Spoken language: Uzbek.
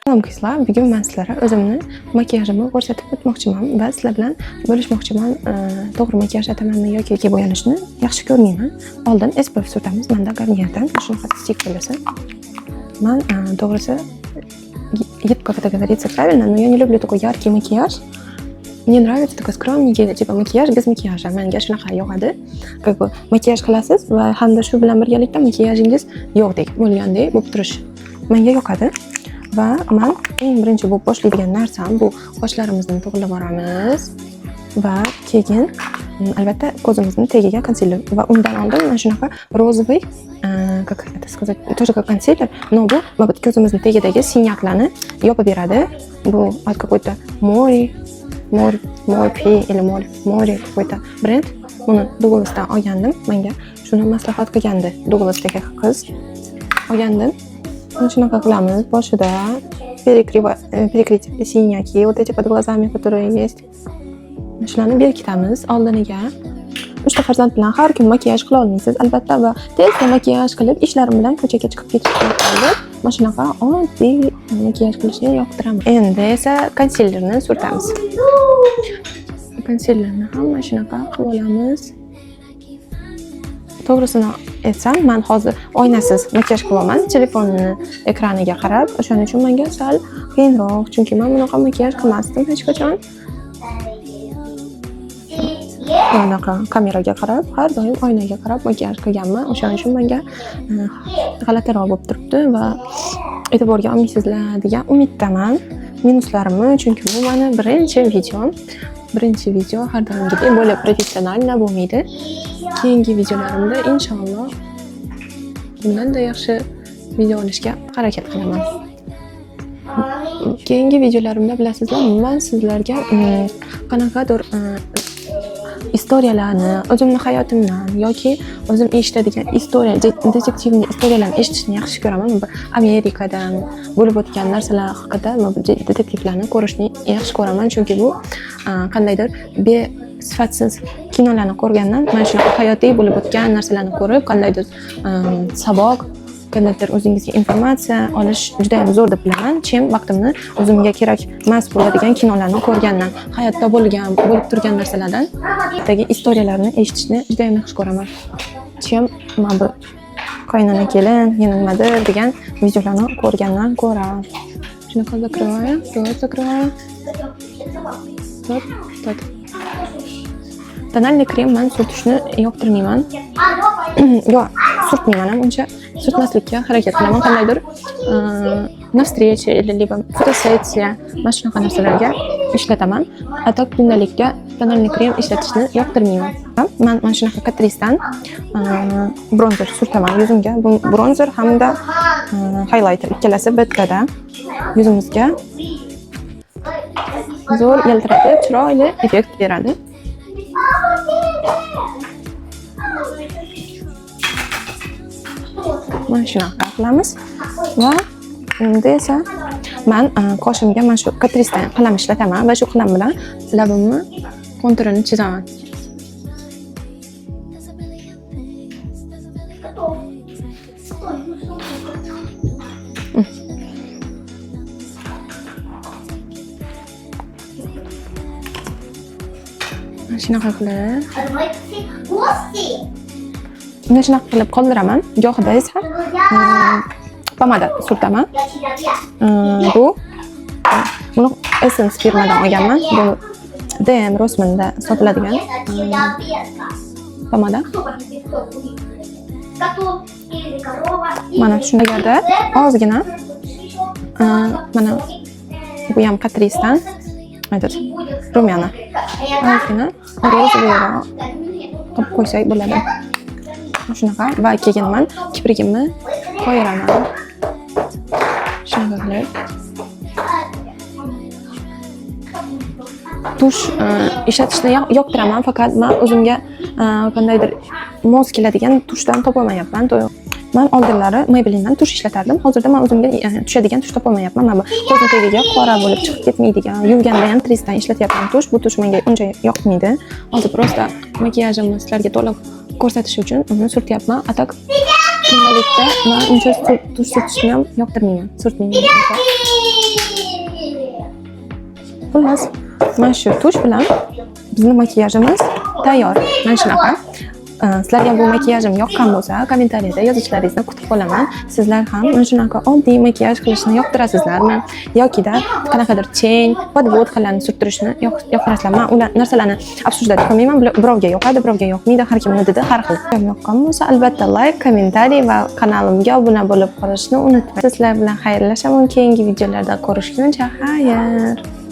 Salom qizlar, bugun men sizlarga o'zimni makiyajimni ko'rsatib o'tmoqchiman va sizlar bilan bo'lishmoqchiman. To'g'ri makiyaj atamanmi yoki bo'yanishni yaxshi ko'rmayman. Oldin SPF surtamiz. Menda Garnierdan shunaqa stik bo'lsa. Men to'g'risi едко это говорится правильно, но я не люблю такой яркий макияж. Мне нравится такой скромный, типа макияж без макияжа. Menga shunaqa yoqadi. Как бы makiyaj qilasiz va hamda shu bilan birgalikda makiyajingiz yo'qdek bo'lgandek bo'lib turish. Menga yoqadi. Va men eng birinchi bo'lib boshlaydigan narsam bu qoshlarimizni to'g'rilab boramiz va keyin albatta ko'zimizni tagiga konsiler va undan oldin mana shunaqa розовый, как это сказать, тоже как консилер, но bu ko'zimizni tagidagi sinyaklarni yopib beradi. Bu какой-то Morphe или Mori какой-то brenn. Buni Douglas'dan olgandim. Menga shuni maslahat qilgandi Douglas'dagi qiz. Olgandim. Shunaqa qilamiz. Boshida перекрыть синяки, вот эти под глазами, которые есть. Shularni berkitamiz oldiniga. 3 ta farzand bilan har kun makiyaj qila olmaysiz, albatta, va tezda makiyaj qilib ishlarim bilan ko'chaga chiqib ketishga mana shunaqa oddiy makiyaj qilishni yoqtiraman. Endi esa konsilerni surtamiz. Konsilerni ham mana shunaqa qilib olamiz. To'g'risini aytsam, men hozir oynasiz makiyaj qilaman, telefonimni ekraniga qarab. O'shaning uchun menga sal qiyinroq, chunki men bunaqa makiyaj qilmasdim hech qachon. Bunaqa kameraga qarab, har doim oynaga qarab makiyaj qilganman. O'shaning uchun menga g'alatiroq bo'lib turibdi va e'tiborga olmaysizlar degan umiddaman. Minuslarimni, chunki bu meni birinchi video har doimgidek bo'lib professionalna bo'lmaydi. Keyingi videolarimda inshaalloh bundan-da yaxshi video olishga harakat qilaman. Keyingi videolarimda bilasizlar, men sizlarga qanaqadir istoriyalarni, o'zimning hayotimdan yoki o'zim eshitadigan detektivniy istoriyalarni eshitishni yaxshi ko'raman. Amerikadan bo'lib o'tgan narsalar haqida detektivlarni ko'rishni yaxshi ko'raman, chunki bu qandaydir sifatsiz kinolarni ko'rgandan mana shunaqa hayotiy bo'lib o'tgan narsalarni ko'rib, qandaydir saboq, qandaydir o'zingizga informatsiya olish juda ham zo'r deb bilaman. Chem vaqtimni o'zimga kerak emas bo'ladigan kinolarni ko'rgandan, hayotda bo'lib turgan narsalardan dagi istoriyalarni eshitishni juda ham yaxshi ko'raman. Chem mana bu qaynona kelin, yana nimadir degan videolarni ko'rgandan ko'ra. Shunaqa закрываем. Tonalniy krem men surtishni yoqtirmayman. Yo'q, surtmayman ham, uncha surtmaslikka harakat qilaman. Qandaydir na встрече или либо fotosessiya mana shunaqa narsalarga ishlataman. Atok kundalikka tonalniy krem ishlatishni yoqtirmayman. Men mana shunaqa Catrice'dan bronzer surtaman yuzimga. Bu bronzer hamda highlighter ikkalasi bittada yuzimizga zo'r yaltiratib, chiroyli effekt beradi. Mana shunaqa qilamiz va endi esa men qoshimga mana shu Catrice'dan qalam ishlataman va shu qalam bilan labimni konturini chizaman. Shunaqa qilib qoldiraman. Gohida esa pomada surtaman. Buni Essence firmadan olganman. Bu DM Rossmanda sotiladigan pomada. Mana shunday ozgina mana bu ham Catrice'dan rumyana. Ozgina rozoviyroq qilib qo'ysak bo'ladi. Shunaqa va keyin men kiprigimni qo'yiraman. Shunaqa qilib tush ishlatishni yoqtiraman, faqat men o'zimga qandaydir mos keladigan tushdan topolmayapman. Men oldinlari Maybelline'dan tush ishlatardim. Hozirda men o'zimga tushadigan tush topolmayapman. Mana bu ko'zim tagiga qora bo'lib chiqib ketmaydigan, yuvganda ham Tristan ishlatyapman tush. Bu tush menga uncha yoqmaydi. Hozir prosta makiyajimni sizlarga to'liq ko'rsatish uchun uni surtyapman. Atak kundalik va uncha tush surtishni ham yoqtirmayman. Surtmayman. Xullas, mana shu tush bilan bizning makiyajimiz tayyor. Mana shunaqa. Sizlarga bu makiyajim yoqqan bo'lsa, kommentariyada yozishlaringizni kutib qolaman. Sizlar ham mana shunaqa oddiy makiyaj qilishni yoqtirasizlarmi yoki-da qanaqadir cheng, podvod xillarni surtirishni yoqtirasizlarmi? Men ular narsalarni afsusda qilmayman. Birovga yoqadi, birovga yoqmaydi. Har kimning didi har xil. Yoqqan bo'lsa, albatta like, kommentariy va kanalimga obuna bo'lib qolishni unutmang. Sizlar bilan xayrlashaman. Keyingi videolarda ko'rishguncha xayr.